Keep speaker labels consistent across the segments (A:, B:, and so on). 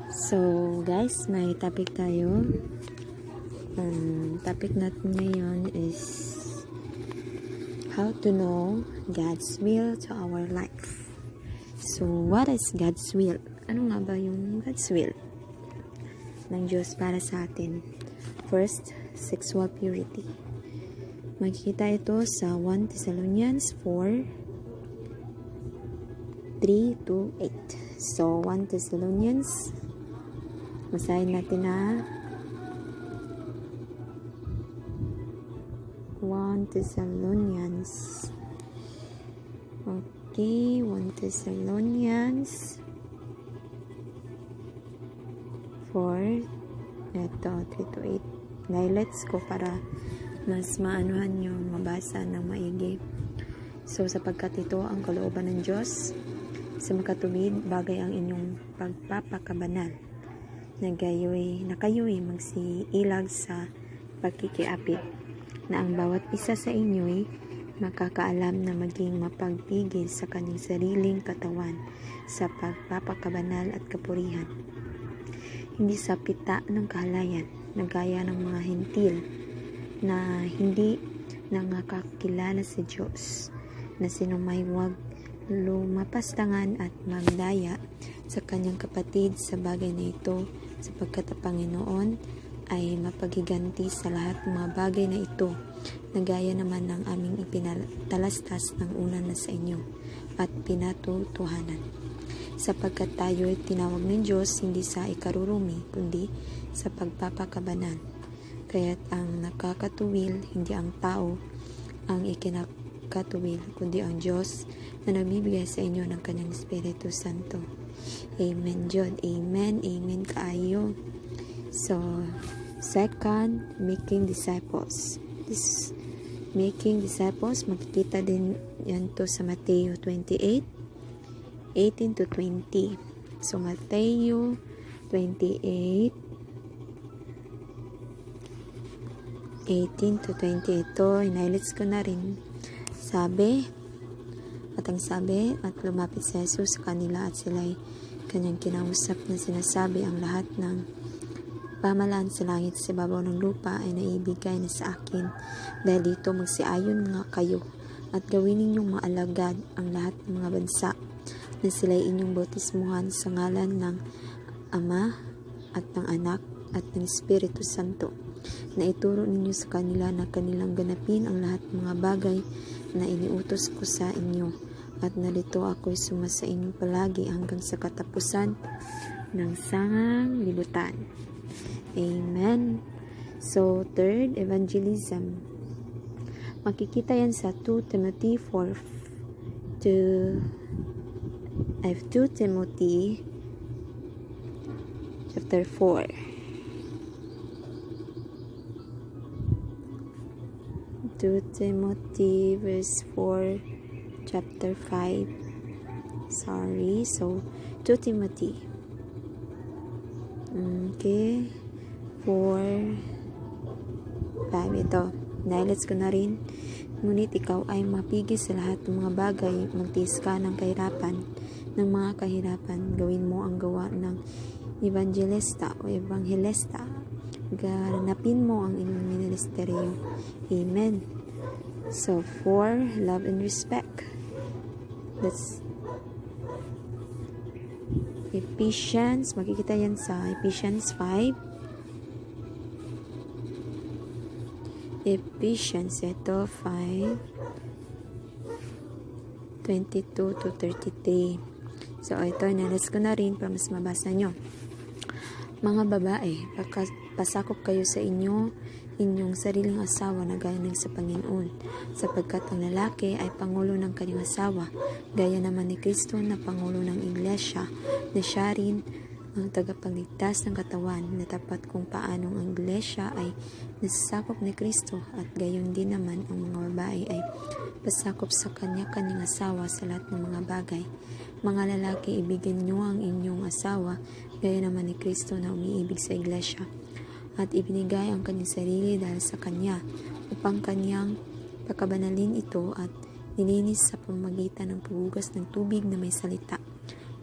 A: So guys, may topic tayo. Topic natin ngayon is how to know God's will to our life. So what is God's will? Ano nga ba yung God's will ng Diyos para sa atin? First, sexual purity. Makikita ito sa 1 Thessalonians 4:3-8. So 1 Thessalonians, basahin natin na 1 Thessalonians. Okay, 1 Thessalonians 4, ito, 3-8. Now, let's go para mas maanuhan yung mabasa ng maigi. So, sapagkat ito ang kalooban ng Diyos, sa makatuwid, bagay ang inyong pagpapakabanal, na kayo'y magsiilag sa pagkikiapit, na ang bawat isa sa inyo'y makakaalam na maging mapagpigil sa kanyang sariling katawan sa pagpapakabanal at kapurihan, hindi sa pita ng kahalayan, na gaya ng mga hentil na hindi nakakilala sa Diyos, na sinumay huwag lumapastangan at magdaya sa kanyang kapatid sa bagay na ito, sapagkat ang Panginoon ay mapagiganti sa lahat ng mga bagay na ito, na gaya naman ng aming ipinatalastas ng una na sa inyo at pinatutuhanan. Sapagkat tayo ay tinawag ng Diyos hindi sa ikarurumi, kundi sa pagpapakabanal. Kaya't ang nakakatuwil, hindi ang tao ang ikinakatuwil, kundi ang Diyos na nagbibigay sa inyo ng kanyang Espiritu Santo. Amen, Jod. Amen. Amen kaayo. So, second, making disciples. This making disciples, makikita din yan to sa Mateo 28:18-20. So, Mateo 28:18-20. Ito, in-highlights ko na rin. At lumapit si Jesus sa kanila at sila'y kanyang kinausap na sinasabi, ang lahat ng pamalaan sa langit sa ibabaw ng lupa ay naibigay na sa akin. Dahil dito magsiayon nga kayo at gawin ninyong mga alagad ang lahat ng mga bansa, na sila'y inyong bautismuhan sa ngalan ng Ama at ng Anak at ng Espiritu Santo, na ituro ninyo sa kanila na kanilang ganapin ang lahat ng mga bagay na iniutos ko sa inyo, at narito ako'y sumasa inyo palagi hanggang sa katapusan ng sangang libutan. Amen. So, third, evangelism. Makikita yan sa 2 Timothy chapter 4. 2 Timothy verse 4, chapter 5. So 2 Timothy. Okay. 4:5 ito. Nailets ko na rin. Ngunit ikaw ay mapigil sa lahat ng mga bagay, magtiis ka ng mga kahirapan. Gawin mo ang gawa ng evangelista o evangelista. Ganapin mo ang inyong ministeryo. Amen. So 4, love and respect. That's Ephesians. Makikita yan sa Ephesians 5. Ephesians, ito 5:22-33. So, ito, inalas ko na rin para mas mabasa nyo. Mga babae, pasakop kayo sa inyong sariling asawa na gaya ng sa Panginoon, sapagkat ang lalaki ay pangulo ng kanyang asawa, gaya naman ni Kristo na pangulo ng Iglesia, na siya rin ang tagapagligtas ng katawan, na tapat kung paanong ang Iglesia ay nasasakop ni Kristo, at gayon din naman ang mga babae ay pasakop sa kanyang asawa sa lahat ng mga bagay. Mga lalaki, ibigin nyo ang inyong asawa, gaya naman ni Kristo na umiibig sa Iglesia, at ibinigay ang kanyang sarili dahil sa kanya, upang kanyang pakabanalin ito at nilinis sa pamamagitan ng paghugas ng tubig na may salita,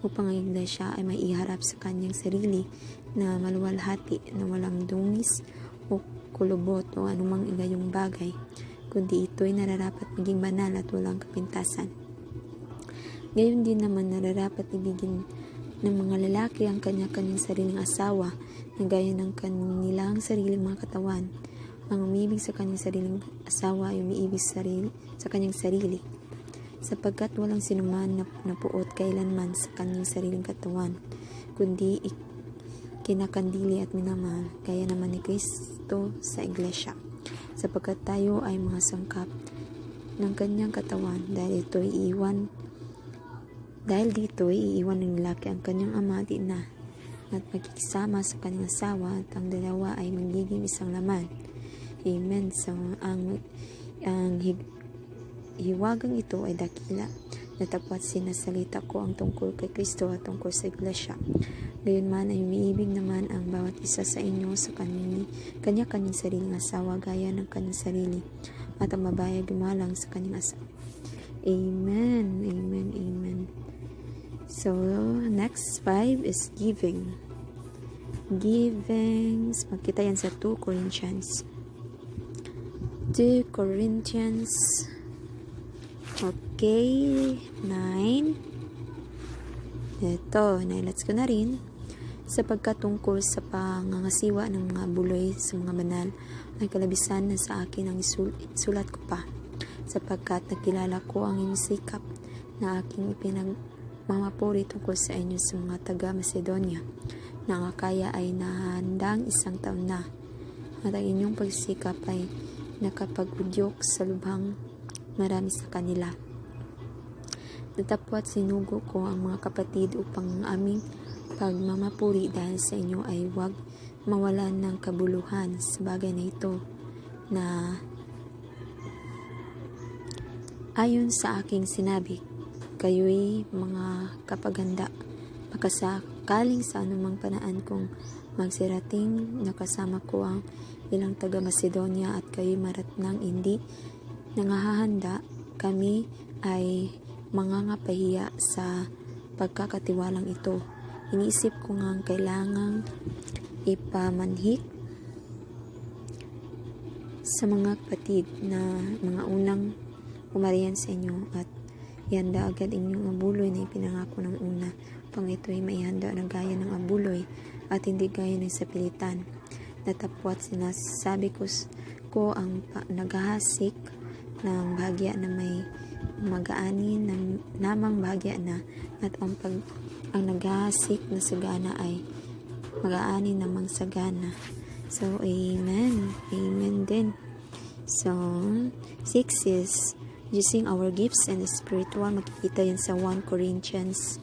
A: upang ang iglesia ay may iharap sa kanyang sarili na maluwalhati na walang dungis o kulubot o anumang igayong bagay, kundi ito'y nararapat maging banal at walang kapintasan. Gayon din naman nararapat ibigin ng mga lalaki ang kanya-kanyang sariling asawa na gaya ng kanilang sariling mga katawan. Ang umibig sa kanyang sariling asawa ay umiibig sa kanyang sarili, sapagkat walang sinuman na napuot kailanman sa kanyang sariling katawan, kundi kinakandili at minamahal, gaya naman ni Kristo sa iglesia, sapagkat tayo ay mga sangkap ng kanyang katawan. Dahil dito'y iiwan ng lalaki ang kanyang ama at ina at magkikisama sa kanyang asawa at ang dalawa ay magiging isang laman. Amen. So, ang hiwagang ito ay dakila na tapat sinasalita ko ang tungkol kay Kristo at tungkol sa iglesia. Gayunman ay umiibig naman ang bawat isa sa inyo sa kanya-kanyang sariling asawa gaya ng kanyang sarili, at ang babae gumalang sa kanyang asawa. Amen. Amen. Amen. So, next 5 is giving. Givings. Magkita yan sa 2 Corinthians. 2 Corinthians. Okay. 9. Ito. Nailats ko na rin. Sapagkat tungkol sa pangangasiwa ng mga buloy sa mga banal, ay kalabisan na sa akin ang isulat ko pa. Sapagkat nakilala ko ang inyong sikap na aking ipinagmamapuri tungkol sa inyo sa mga taga-Macedonia, na ang Akaya ay nahandang 1 taon na, at ang inyong pagsikap ay nakapag-udyok sa lubhang marami sa kanila. Natapwat sinugo ko ang mga kapatid upang aming pagmamapuri dahil sa inyo ay huwag mawalan ng kabuluhan sa bagay na ito, na ayon sa aking sinabi, kayo'y mga kapaganda, makasakaling sa anumang panaan kung magsirating nakasama ko ang ilang taga-Macedonia at kayo'y maratnang hindi nangahahanda, kami ay mangangapahiya sa pagkakatiwalang ito. Iniisip ko nga kailangang ipamanhik sa mga kapatid na mga unang umariyan sa inyo at ihanda agad inyong abuloy na ipinangako ng una, pang ito ay maihanda na gaya ng abuloy at hindi gaya ng sapilitan. Natapwat sinasabi ko ang naghahasik ng bahagya na may mag-aani namang bahagya na, at ang naghahasik na sagana ay mag-aani namang sagana. So, amen. Amen din. So, 6 is using our gifts and spiritual. Makikita yan sa 1 Corinthians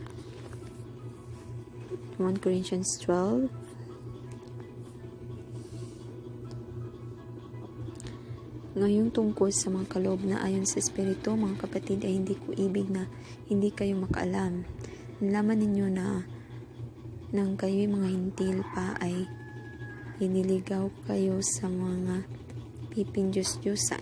A: 12. Ngayong tungkol sa mga kaloob na ayon sa Espiritu, mga kapatid, ay hindi ko ibig na hindi kayo makaalam. Nalaman ninyo na nang kayo'y mga hintil pa ay iniligaw kayo sa mga pipindyos-dyusan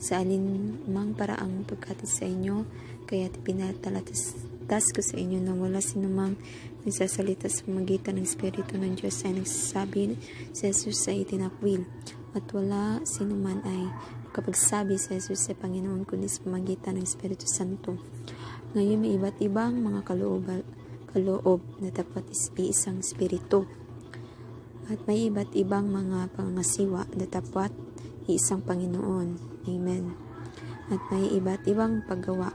A: sa alinmang paraang pagkatid sa inyo, kaya pinatalatas ko sa inyo na wala sinumang nagsasalita sa magitan ng Espiritu ng Diyos ay nagsasabi sa Jesus ay itinakwil, at wala sinuman ay kapagsabi sa Jesus sa Panginoon kundi sa pamagitan ng Espiritu Santo. Ngayon may iba't ibang mga kaloob na dapat isang Espiritu, at may iba't ibang mga pangasiwa na dapat isang Panginoon. Amen. At may iba't ibang paggawa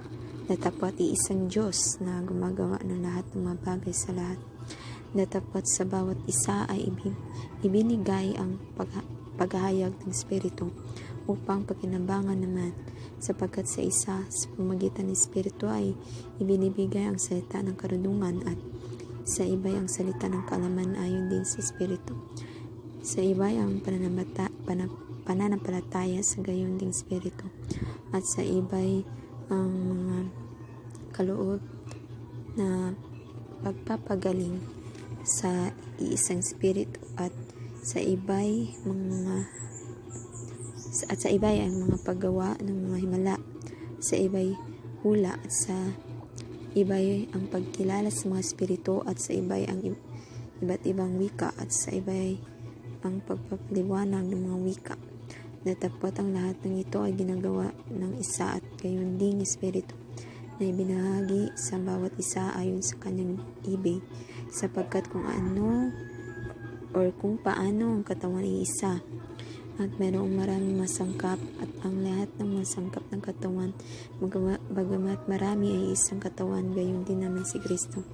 A: na dapat isang Diyos na gumagawa ng lahat ng mga bagay sa lahat. Na dapat sa bawat isa ay ibinigay ang paghahayag ng Espiritu upang pakinabangan naman, sapagkat sa isa sa pamagitan ng Espiritu ay ibinibigay ang salita ng karunungan, at sa iba ang salita ng kaalaman ayon din sa Espiritu. Sa iba ang pananampalataya sa gayon ding Espiritu, at sa iba ang mga kaloob na pagpapagaling sa iisang Espiritu, at sa iba'y ang mga paggawa ng mga himala, sa iba'y hula, at sa iba'y ang pagkilala sa mga espiritu at sa iba'y ang iba't ibang wika at sa iba'y ang pagpapaliwanag ng mga wika. Datapot ang lahat ng ito ay ginagawa ng isa at gayon ding espiritu na ibinahagi sa bawat isa ayon sa kanyang ibig, sapagkat kung ano or kung paano ang katawan ay isa at mayroong maraming masangkap at ang lahat ng masangkap ng katawan bagamat marami ay isang katawan, gayon din naman si Kristo,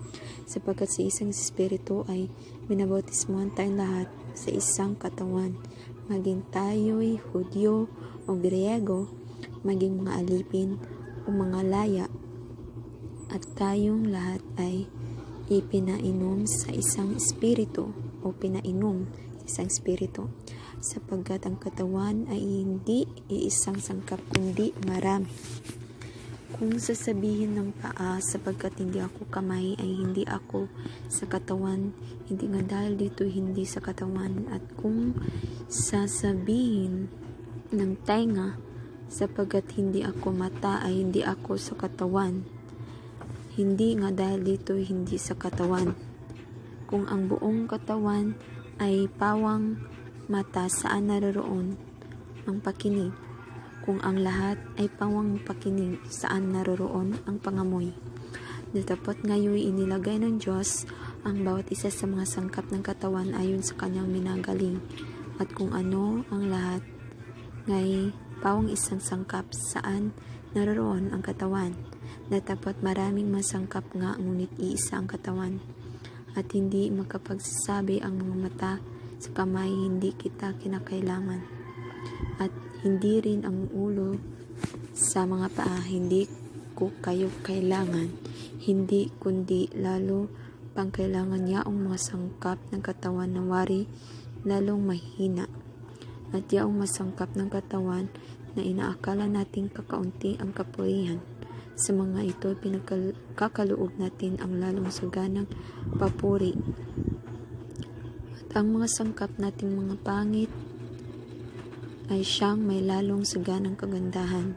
A: sapagkat sa isang espiritu ay binabautismuhan tayong lahat sa isang katawan, maging tayo'y Hudyo o Griego, maging mga alipin o mga laya, at tayong lahat ay ipinainom sa isang espiritu o pinainom sa isang espiritu, sapagkat ang katawan ay hindi iisang sangkap kundi marami. Kung sasabihin ng paa, sapagkat hindi ako kamay, ay hindi ako sa katawan, hindi nga dahil dito hindi sa katawan. At kung sasabihin ng tenga, sapagkat hindi ako mata, ay hindi ako sa katawan, hindi nga dahil dito hindi sa katawan. Kung ang buong katawan ay pawang mata, saan naroroon ang pakinig? Kung ang lahat ay pawang pakinig, saan naroroon ang pangamoy? Datapot ngayon inilagay ng Diyos ang bawat isa sa mga sangkap ng katawan ayon sa kanyang minagaling. At kung ano ang lahat ngay pawang isang sangkap, saan naroroon ang katawan? Datapot maraming masangkap nga, ngunit iisa ang katawan. At hindi makapagsasabi ang mga mata sa kamay, hindi kita kinakailangan. At hindi rin ang ulo sa mga paa, hindi ko kayo kailangan. Hindi kundi lalo pang kailangan niya ang mga sangkap ng katawan na wari lalong mahina. At yaong masangkap ng katawan na inaakala nating kakaunti ang kapurihan, sa mga ito pinagkakaloob natin ang lalong saganang papuri. At ang mga sangkap nating mga pangit ay siyang may lalong saganang kagandahan.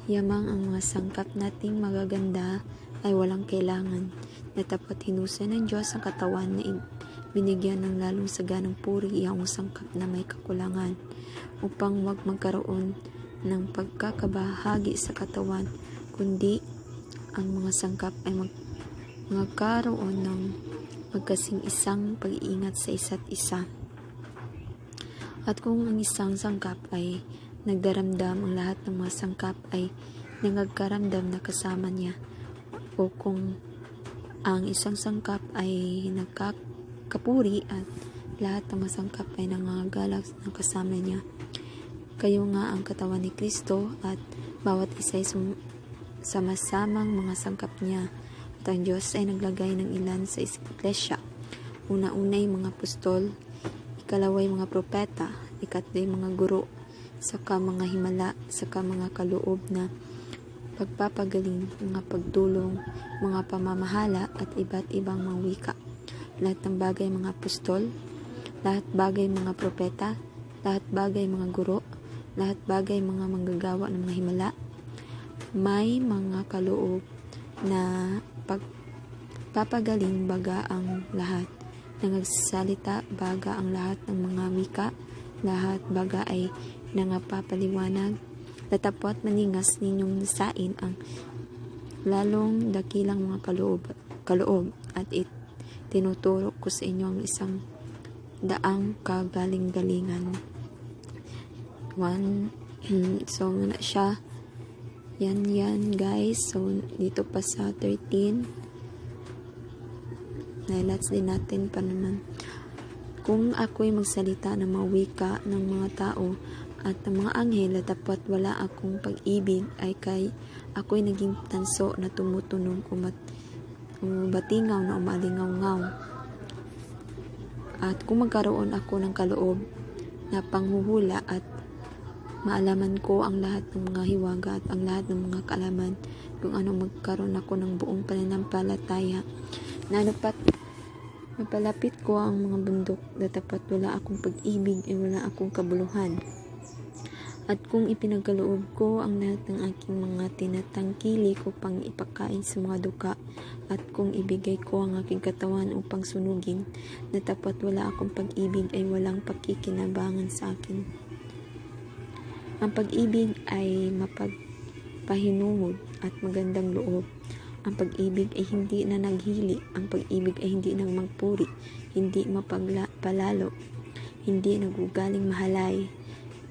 A: Yamang ang mga sangkap nating magaganda ay walang kailangan. Datapot hinusa ng Diyos ang katawan na binigyan ng lalong saganang puri iyang sangkap na may kakulangan, upang wag magkaroon ng pagkakabahagi sa katawan, kundi ang mga sangkap ay magkaroon ng magkasing isang pag-iingat sa isa't isa. At kung ang isang sangkap ay nagdaramdam, ang lahat ng mga sangkap ay nagkaramdam na kasama niya. O kung ang isang sangkap ay nagkakapuri at lahat ng mga sangkap ay nangangagalak na kasama niya. Kayo nga ang katawan ni Kristo at bawat isa ay sama-samang mga sangkap niya. At ang Diyos ay naglagay ng ilan sa iglesia. Una-unay mga apostol, ikalaway mga propeta, ikatlay mga guro, saka mga himala, saka mga kaloob na pagpapagaling, mga pagdulong, mga pamamahala at iba't ibang mga wika. Lahat ng bagay mga apostol, lahat bagay mga propeta, lahat bagay mga guro, lahat bagay mga manggagawa ng mga himala. May mga kaloob na pagpapagaling, baga ang lahat nangagsalita, baga ang lahat ng mga wika, lahat baga ay nangapapaliwanag. Datapot maningas ninyong nasain ang lalong dakilang mga kaloob at tinuturo ko sa inyo ang isang daang kagaling-galingan. So muna siya. Yan guys. So dito pa sa 13. Nilats din natin pa naman. Kung ako'y magsalita ng mga wika ng mga tao at ng mga anghel, dapat wala akong pag-ibig, ay kay ako'y naging tanso na tumutunog o batingaw na umalingaw-ngaw. At kung magkaroon ako ng kaloob na panghuhula at maalaman ko ang lahat ng mga hiwaga at ang lahat ng mga kaalaman, kung ano magkaroon ako ng buong pananampalataya, na mapalapit ko ang mga bundok, datapat wala akong pag-ibig ay wala akong kabuluhan. At kung ipinagkaloob ko ang lahat ng aking mga tinatangkili ko pang ipakain sa mga duka, at kung ibigay ko ang aking katawan upang sunugin, na tapat wala akong pag-ibig ay walang pakikinabangan sa akin. Ang pag-ibig ay mapagpahinungod at magandang loob. Ang pag-ibig ay hindi na naghili. Ang pag-ibig ay hindi nang magpuri, hindi mapagpalalo, hindi nagugaling mahalay,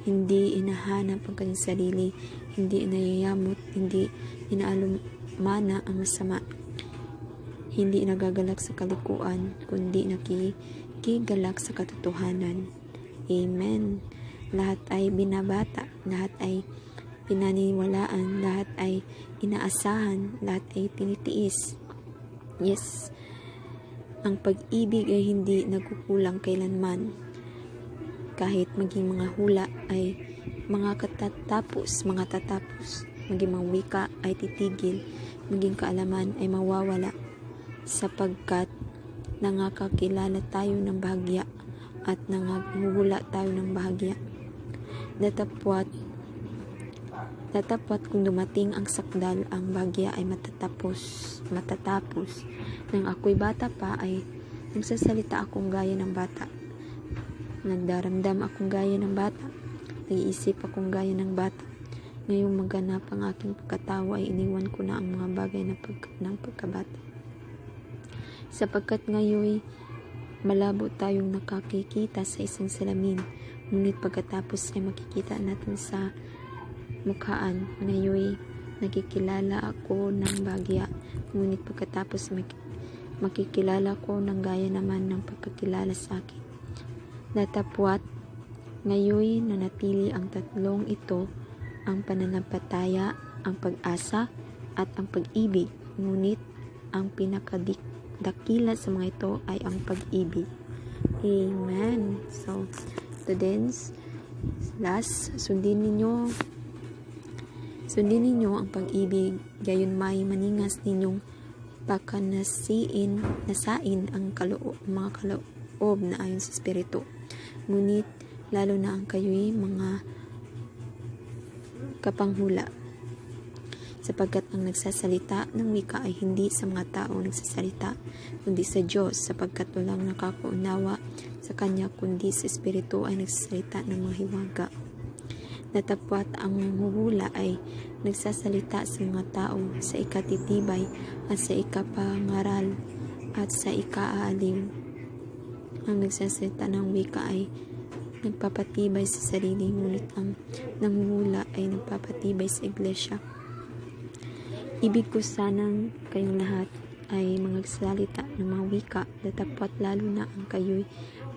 A: hindi inahanap ang kanyang sarili, hindi inayayamot, hindi inaalumana ang masama, hindi nagagalak sa kalikuan, kundi nakikigalak sa katotohanan. Amen. Lahat ay binabata, lahat ay pinaniniwalaan, lahat ay inaasahan, lahat ay tinitiis. Yes, ang pag-ibig ay hindi nagkukulang kailanman. Kahit maging mga hula ay tatapos, maging mga wika ay titigil, maging kaalaman ay mawawala, sapagkat nangakakilala tayo ng bahagya at nangahuhula tayo ng bahagya. Datapwat kung dumating ang sakdal, ang bahagya ay matatapos. Nang ako'y bata pa ay nagsasalita akong gaya ng bata. Nagdaramdam akong gaya ng bata. Nag-iisip akong gaya ng bata. Ngayong maganap ang aking pagkatawa ay iniwan ko na ang mga bagay ng pagkabata. Sapagkat ngayon malabo tayong nakakikita sa isang salamin, ngunit pagkatapos ay makikita natin sa mukhaan. Ngayon nakikilala ako ng bahagya, ngunit pagkatapos makikilala ko ng gaya naman ng pagkakilala sa akin. Datapwat, ngayon nanatili ang tatlong ito, ang pananampalataya, ang pag-asa, at ang pag-ibig. Ngunit ang pinakadakila sa mga ito ay ang pag-ibig. Amen. So, today's last, sundin ninyo ang pag-ibig, gayon may maningas ninyong nasain ang mga kaloob na ayon sa Espiritu. Ngunit lalo na ang kayo'y mga kapanghula, sapagkat ang nagsasalita ng wika ay hindi sa mga tao nagsasalita, kundi sa Diyos, sapagkat walang nakakaunawa sa Kanya, kundi sa Espiritu ay nagsasalita ng mga hiwaga. Datapwat ang manghuhula ay nagsasalita sa mga tao sa ikatitibay at sa ikapangaral at sa ikaaaliw. Ang nagsasalita ng wika ay nagpapatibay sa sarili, ngunit ang nanghuhula ay nagpapatibay sa iglesia. Ibig ko sanang kayong lahat ay magsalita ng mga wika, datapwat lalo na ang kayo'y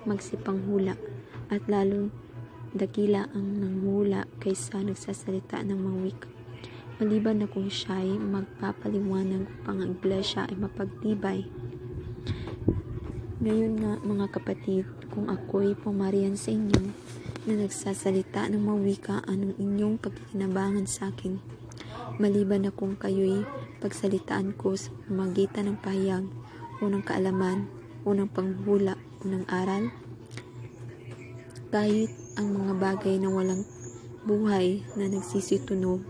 A: magsipanghula, at lalong dakila ang nanghula kaysa nagsasalita ng mga wika. Maliban na kung siya'y magpapaliwanag upang ang iglesia ay mapagtibay. Ngayon nga mga kapatid, kung ako'y pumarihan sa inyo na nagsasalita ng mga wika, anong inyong pagkikinabangan sa akin? Maliban na kung kayo'y pagsalitaan ko sa pamamagitan ng pahayag o ng kaalaman o ng panghula o ng aral, kahit ang mga bagay na walang buhay na nagsisitunog,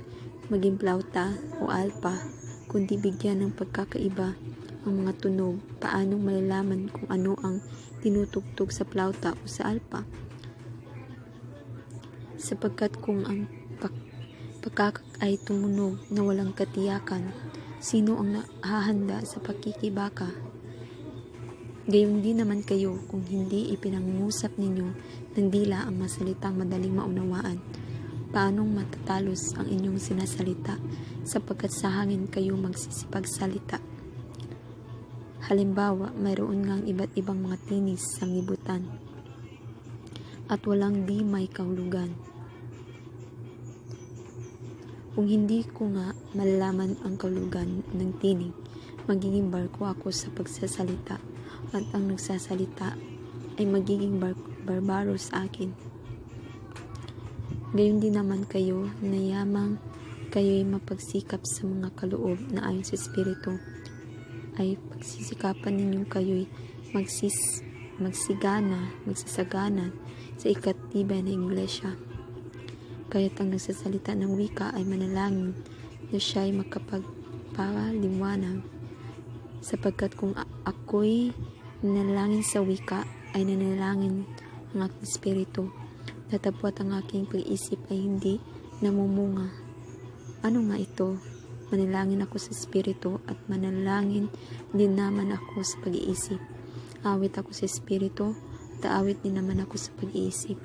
A: maging plauta o alpa, kundi bigyan ng pagkakaiba ang mga tunog, paanong malalaman kung ano ang tinutugtog sa plauta o sa alpa? Sapagkat kung ang pagkakak ay tumunog na walang katiyakan, sino ang nahahanda sa pakikibaka? Gayon din naman kayo, kung hindi ipinangusap ninyo ng dila ang masalitang madaling maunawaan, paanong matatalos ang inyong sinasalita, sapagkat sa hangin kayo magsisipagsalita. Halimbawa, mayroon ngang iba't ibang mga tinis sa libutan at walang di may kahulugan. Kung hindi ko nga malalaman ang kahulugan ng tinig, magiging barko ako sa pagsasalita, at ang nagsasalita ay magiging barbaro sa akin. Gayon din naman kayo, na yamang kayo'y mapagsikap sa mga kaloob na ayon sa Espiritu, ay pagsisikapan ninyong kayo'y magsasagana sa ikatibay na iglesia. Kaya't ang nagsasalita ng wika ay manalangin na siya ay makapagpaliwanag. Sapagkat kung ako'y nanalangin sa wika, ay nanalangin ang aking espiritu. Datapwat ang aking pag-isip ay hindi namumunga. Ano nga ito? Manalangin ako sa espiritu at manalangin din naman ako sa pag-iisip. Awit ako sa espiritu at awit din naman ako sa pag-iisip.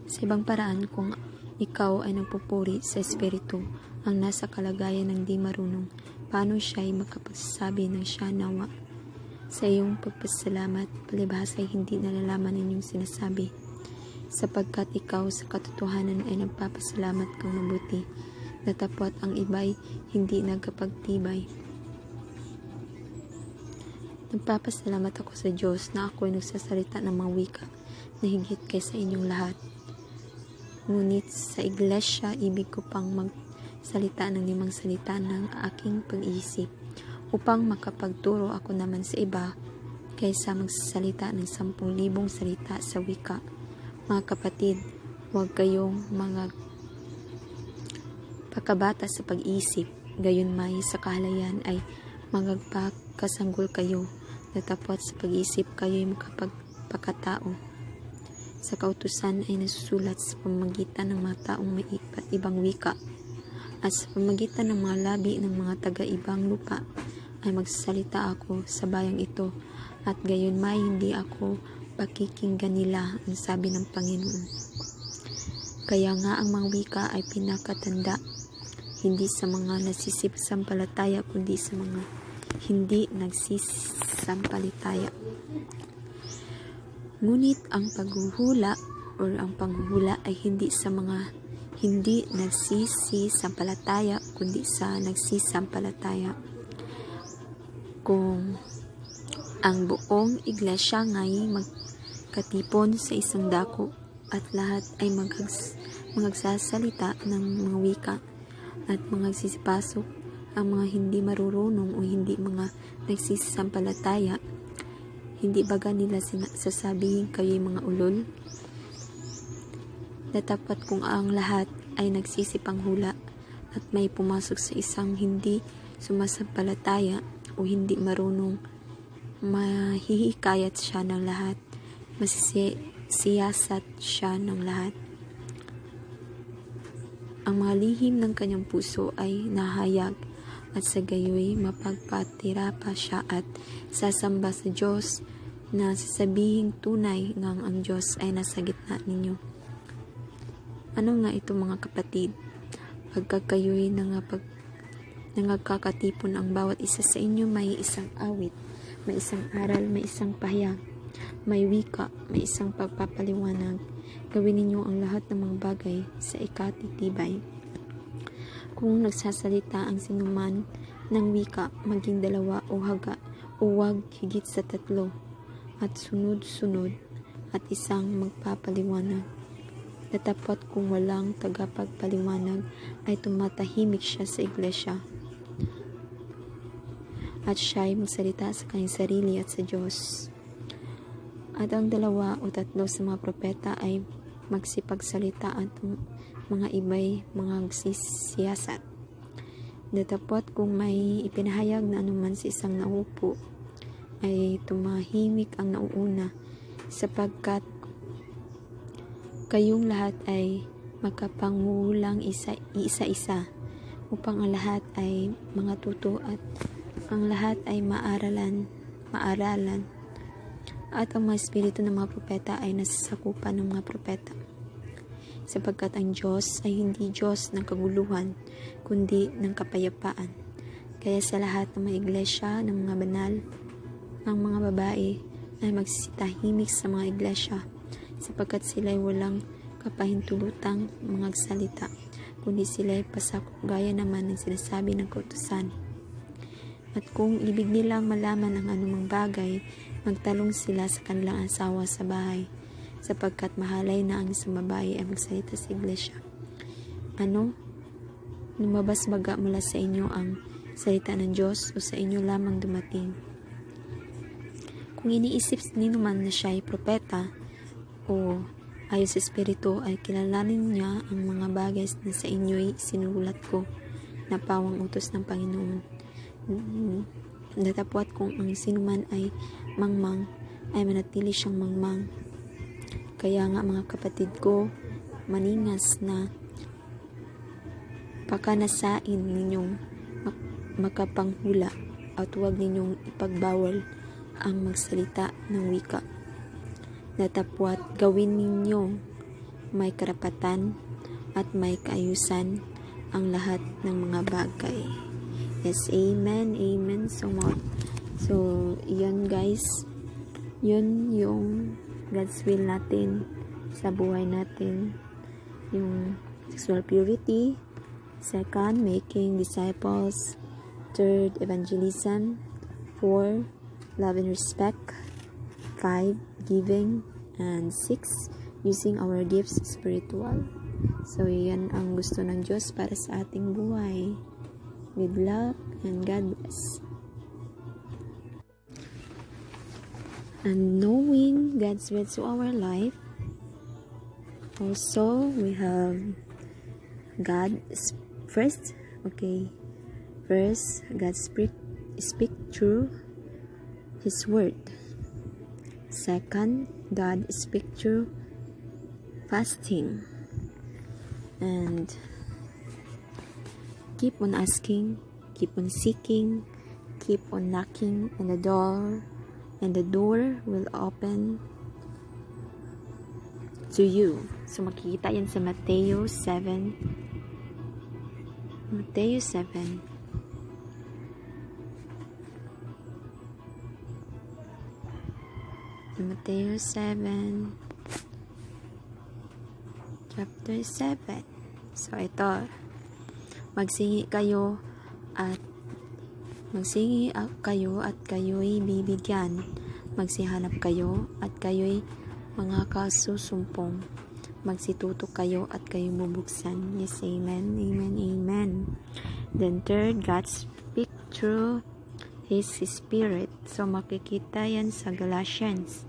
A: Sa ibang paraan, kung ikaw ay nagpupuri sa espiritu ang nasa kalagayan ng di marunong, paano siya ay makapagsasabi ng siya nawa? Sa iyong pagpasalamat, palibhasa ay hindi nalalaman ninyong sinasabi, sapagkat ikaw sa katotohanan ay nagpapasalamat kang mabuti, datapwat ang iba'y hindi nagkapagtibay. Nagpapasalamat ako sa Diyos na ako'y nagsasalita ng mga wika na higit kaysa inyong lahat. Ngunit sa iglesia, ibig ko pang magsalita ng 5 salita ng aking pag-iisip, upang makapagturo ako naman sa iba kaysa magsasalita ng 10,000 salita sa wika. Mga kapatid, huwag kayong mga pakabata sa pag-isip, gayunmay sa kahalayan ay magpakasanggol kayo, datapwat sa pag-isip kayo'y makapagpakatao. Sa kautusan ay nasusulat sa pamamagitan ng mga taong may iba't ibang wika, at sa pamamagitan ng mga labi ng mga taga-ibang lupa ay magsasalita ako sa bayang ito, at gayunmay hindi ako pakikinggan nila, ang sabi ng Panginoon. Kaya nga ang mga wika ay pinakatanda, hindi sa mga nasisisampalataya, kundi sa mga hindi nagsisampalataya. Ngunit ang paghuhula o ang panghuhula ay hindi sa mga hindi nagsisisampalataya, kundi sa nagsisampalataya. Kung ang buong iglesia ngay magkatipon sa isang dako at lahat ay magsasalita ng mga wika at magsisipasok ang mga hindi marurunong o hindi mga nagsisampalataya, hindi baga nila sasabihin kayo'y mga ulol? Datapat kung ang lahat ay nagsisipanghula at may pumasok sa isang hindi sumasampalataya o hindi marunong, mahihikayat siya ng lahat, masisiyasat siya ng lahat. Ang mga lihim ng kanyang puso ay nahayag, at sa gayoy mapagpatira pa siya at sasamba sa Diyos na sasabihing tunay ngang ang Diyos ay nasa gitna ninyo. Ano nga ito mga kapatid? Pagka kayo'y nangagkakatipon ang bawat isa sa inyo, may isang awit, may isang aral, may isang pahayag, may wika, may isang pagpapaliwanag. Gawin ninyo ang lahat ng mga bagay sa ikatitibay. Kung nagsasalita ang sinuman ng wika, maging 2 o haga, o wag higit sa 3, at sunod-sunod, at isang magpapaliwanag. Datapat kung walang tagapagpaliwanag, ay tumatahimik siya sa iglesia, at siya'y magsalita sa kanyang sarili at sa Diyos. At ang 2 o 3 sa mga propeta ay magsipagsalita at mga iba'y mga magsisiyasat. Datapwat kung may ipinahayag na anuman sa isang naupo, ay tumahimik ang nauuna, sapagkat kayong lahat ay makapangulang isa-isa, upang ang lahat ay mga tuto at ang lahat ay maaralan, at ang mga espiritu ng mga propeta ay nasasakupan ng mga propeta. Sapagkat ang Diyos ay hindi Diyos ng kaguluhan, kundi ng kapayapaan. Kaya sa lahat ng mga iglesia ng mga banal, ang mga babae ay magsitahimik sa mga iglesia, sapagkat sila ay walang kapahintulutang mga salita, kundi sila ay pasakop gaya naman ng sinasabi ng kautusan. At kung ibig nilang malaman ang anumang bagay, magtalong sila sa kanilang asawa sa bahay, sapagkat mahalay na ang isang babae ay magsalita sa iglesia. Ano? Lumabas baga mula sa inyo ang salita ng Diyos o sa inyo lamang dumating? Kung iniisip nino man na siya ay propeta o Ayon sa Espiritu ay kilalanin niya ang mga bagay na sa inyo'y sinulat ko na pawang utos ng Panginoon. Datapwat kung ang sinuman ay mangmang, ay manatili siyang mangmang. Kaya nga mga kapatid ko, maningas na pakanasain ninyong makapanghula at huwag ninyong ipagbawal ang magsalita ng wika. Datapwat gawin ninyo may karapatan at may kaayusan ang lahat ng mga bagay. Yes, amen, amen so much. So, yun guys, yun yung God's will natin sa buhay natin. Yung sexual purity, second, making disciples, third, evangelism, 4, love and respect, 5, giving, and 6, using our gifts spiritual. So, yan ang gusto ng Diyos para sa ating buhay. Good luck and God bless. And knowing God's will to our life, also we have God first. Okay, first, God speak through His word. Second, God speak through fasting. And keep on asking, keep on seeking, keep on knocking on the door, and the door will open to you. So makikita yan sa Mateo 7. Mateo 7. Mateo 7, chapter 7. So, ito. Magsingi kayo at kayo'y bibigyan. Magsihanap kayo at kayo'y mga kasusumpong. Magsitutok kayo at kayo'y bubuksan. Yes, amen, amen, amen. Then third, God speak through His Spirit. So, makikita yan sa Galatians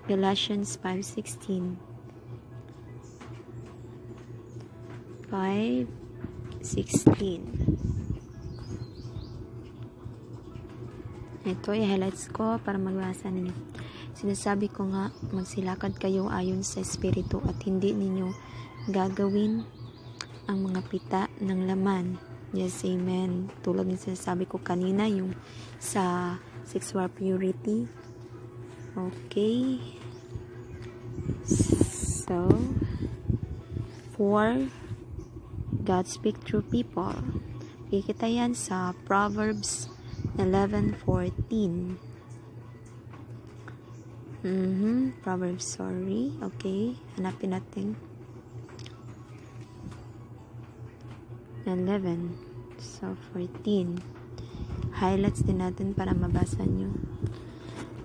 A: 5:16. 5:16. Ito i-highlights ko para magbasa ninyo. Sinasabi ko nga, magsilakad kayo ayon sa Espiritu at hindi ninyo gagawin ang mga pita ng laman. Yes, amen. Tulad ng sinasabi ko kanina, yung sa sexual purity. Okay. So, 4, God speak through people. Kikita yan sa Proverbs 11:14. Proverbs, sorry. Okay, hanapin natin. 11. So, 14. Highlights din natin para mabasa nyo.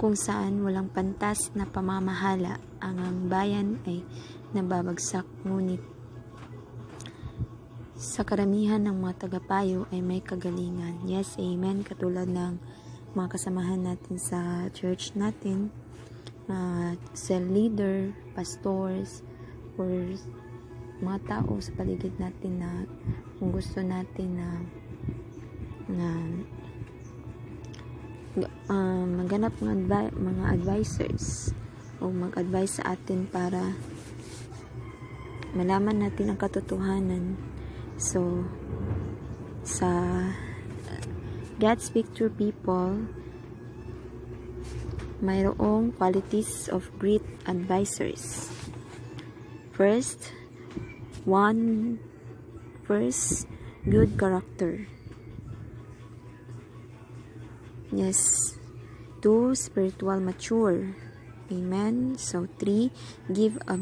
A: Kung saan walang pantas na pamamahala, ang bayan ay nababagsak, ngunit sa karamihan ng mga tagapayo ay may kagalingan. Yes, amen. Katulad ng mga kasamahan natin sa church natin, cell leader, pastors, or mga tao sa paligid natin na kung gusto natin na maghanap ng mga advisors o mag-advise sa atin para malaman natin ang katotohanan. So, sa God speak through people, mayroong qualities of great advisors. First, good character. Yes. 2, spiritual mature. Amen. So, 3, give a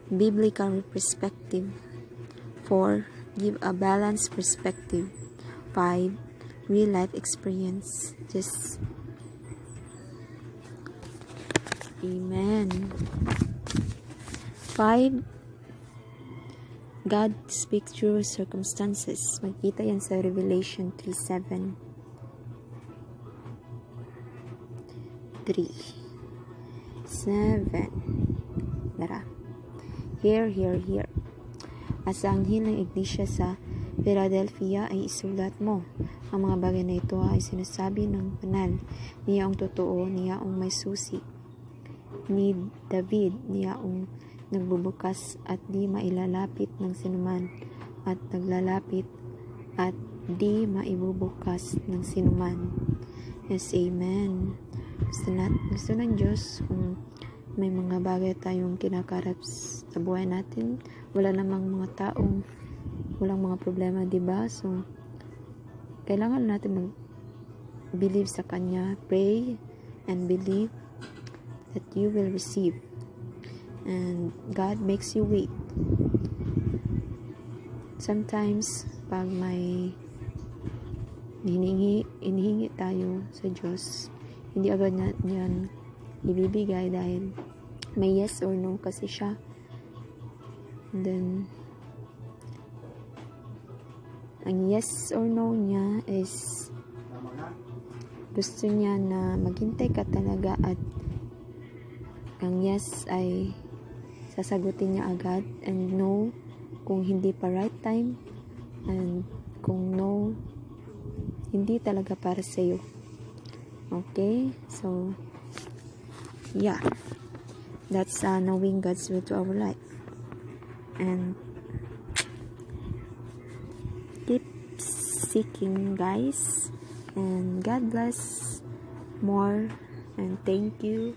A: biblical perspective. 4, give a balanced perspective. 5, real life experience. Just amen. 5, God speaks through circumstances. Magkita yan sa Revelation 3:7. 3, 7. Lara. Here. As ang anghel ng iglesia sa Philadelphia ay isulat mo. Ang mga bagay na ito ay sinasabi ng banal. Niya ang totoo, niya ang may susi. Ni David, niya ang nagbubukas at di mailalapit ng sinuman, at naglalapit at di maibubukas ng sinuman. Yes, amen. Gusto ng Diyos kung may mga bagay tayong kinakarap sa buhay natin, wala namang mga taong walang mga problema, diba? So kailangan natin mag-believe sa Kanya, pray and believe that you will receive, and God makes you wait. Sometimes pag may hinihingi tayo sa Diyos, hindi agad niyan ibibigay dahil may yes or no kasi siya. And then ang yes or no niya is gusto niya na maghintay ka talaga, at ang yes ay sasagutin niya agad, and no kung hindi pa right time, and kung no, hindi talaga para sa'yo. Okay? So, yeah. That's knowing God's will to our life. And keep seeking, guys. And God bless more. And thank you.